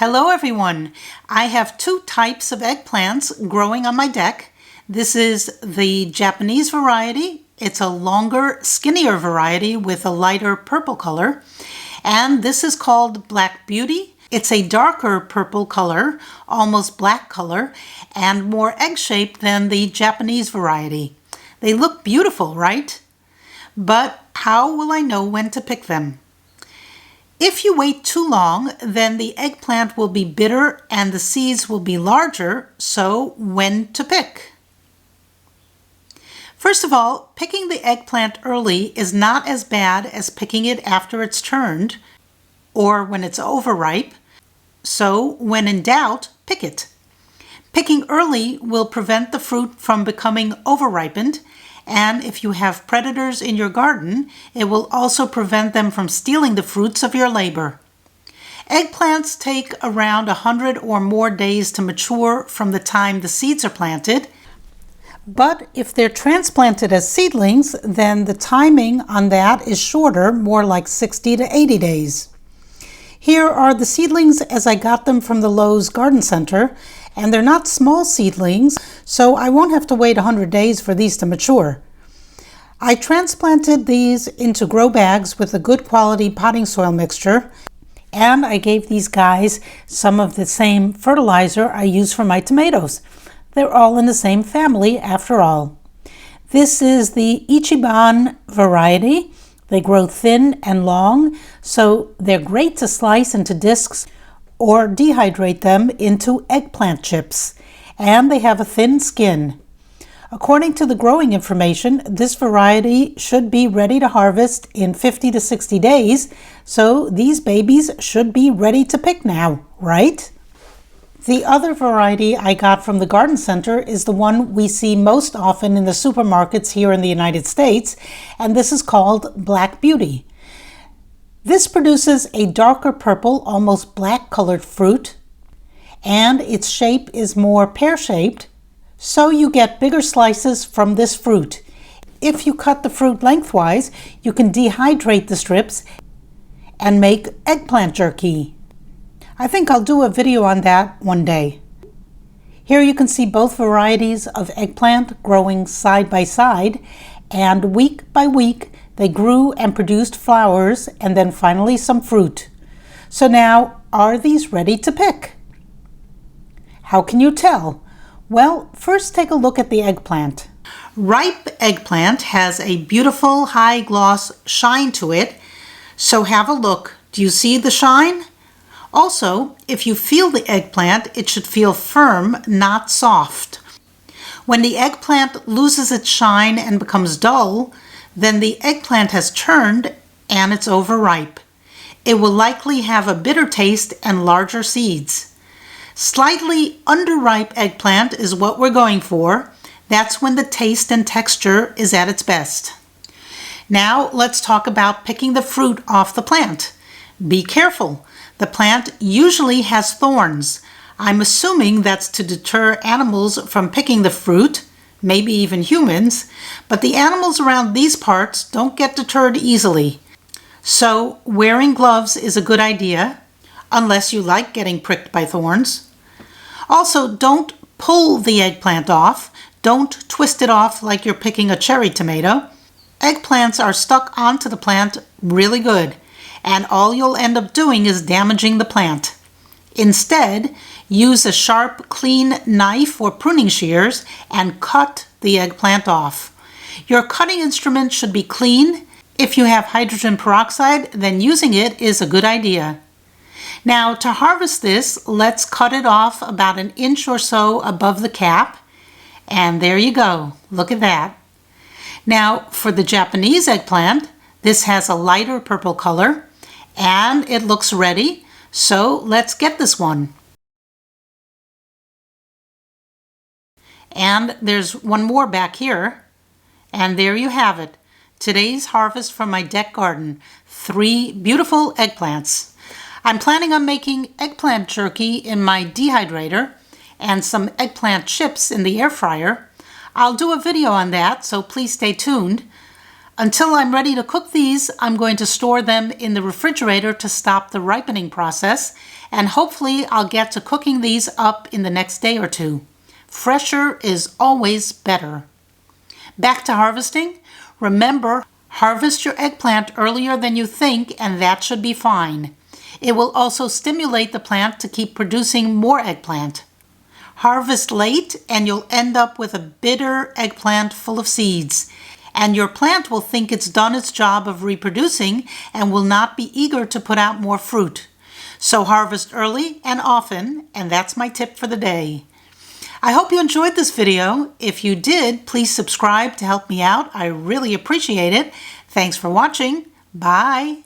Hello everyone! I have two types of eggplants growing on my deck. This is the Japanese variety. It's a longer, skinnier variety with a lighter purple color. And this is called Black Beauty. It's a darker purple color, almost black color, and more egg-shaped than the Japanese variety. They look beautiful, right? But how will I know when to pick them? If you wait too long, then the eggplant will be bitter and the seeds will be larger, so when to pick? First of all, picking the eggplant early is not as bad as picking it after it's turned or when it's overripe, so when in doubt, pick it. Picking early will prevent the fruit from becoming overripened, and if you have predators in your garden, it will also prevent them from stealing the fruits of your labor. Eggplants take around 100 or more days to mature from the time the seeds are planted, but if they're transplanted as seedlings, then the timing on that is shorter, more like 60 to 80 days. Here are the seedlings as I got them from the Lowe's Garden Center, and they're not small seedlings, so I won't have to wait 100 days for these to mature. I transplanted these into grow bags with a good quality potting soil mixture, and I gave these guys some of the same fertilizer I use for my tomatoes. They're all in the same family after all. This is the Ichiban variety. They grow thin and long, so they're great to slice into discs or dehydrate them into eggplant chips, and they have a thin skin. According to the growing information, this variety should be ready to harvest in 50 to 60 days, so these babies should be ready to pick now, right? The other variety I got from the garden center is the one we see most often in the supermarkets here in the United States, and this is called Black Beauty. This produces a darker purple, almost black colored fruit, and its shape is more pear-shaped, so you get bigger slices from this fruit. If you cut the fruit lengthwise, you can dehydrate the strips and make eggplant jerky. I think I'll do a video on that one day. Here you can see both varieties of eggplant growing side by side, and week by week they grew and produced flowers and then finally some fruit. So now, are these ready to pick? How can you tell? Well, first take a look at the eggplant. Ripe eggplant has a beautiful high gloss shine to it, so have a look. Do you see the shine? Also, if you feel the eggplant, it should feel firm, not soft. When the eggplant loses its shine and becomes dull, then the eggplant has turned and it's overripe. It will likely have a bitter taste and larger seeds. Slightly underripe eggplant is what we're going for. That's when the taste and texture is at its best. Now let's talk about picking the fruit off the plant. Be careful. The plant usually has thorns. I'm assuming that's to deter animals from picking the fruit, maybe even humans, but the animals around these parts don't get deterred easily. So wearing gloves is a good idea, unless you like getting pricked by thorns. Also, don't pull the eggplant off. Don't twist it off like you're picking a cherry tomato. Eggplants are stuck onto the plant really good, and all you'll end up doing is damaging the plant. Instead, use a sharp, clean knife or pruning shears and cut the eggplant off. Your cutting instrument should be clean. If you have hydrogen peroxide, then using it is a good idea. Now, to harvest this, let's cut it off about an inch or so above the cap. And there you go. Look at that. Now, for the Japanese eggplant, this has a lighter purple color, and it looks ready. So let's get this one. And there's one more back here. And there you have it. Today's harvest from my deck garden. 3 beautiful eggplants. I'm planning on making eggplant jerky in my dehydrator and some eggplant chips in the air fryer. I'll do a video on that, so please stay tuned. Until I'm ready to cook these, I'm going to store them in the refrigerator to stop the ripening process, and hopefully I'll get to cooking these up in the next day or two. Fresher is always better. Back to harvesting. Remember, harvest your eggplant earlier than you think, and that should be fine. It will also stimulate the plant to keep producing more eggplant. Harvest late and you'll end up with a bitter eggplant full of seeds. And your plant will think it's done its job of reproducing and will not be eager to put out more fruit. So harvest early and often, and that's my tip for the day. I hope you enjoyed this video. If you did, please subscribe to help me out. I really appreciate it. Thanks for watching. Bye.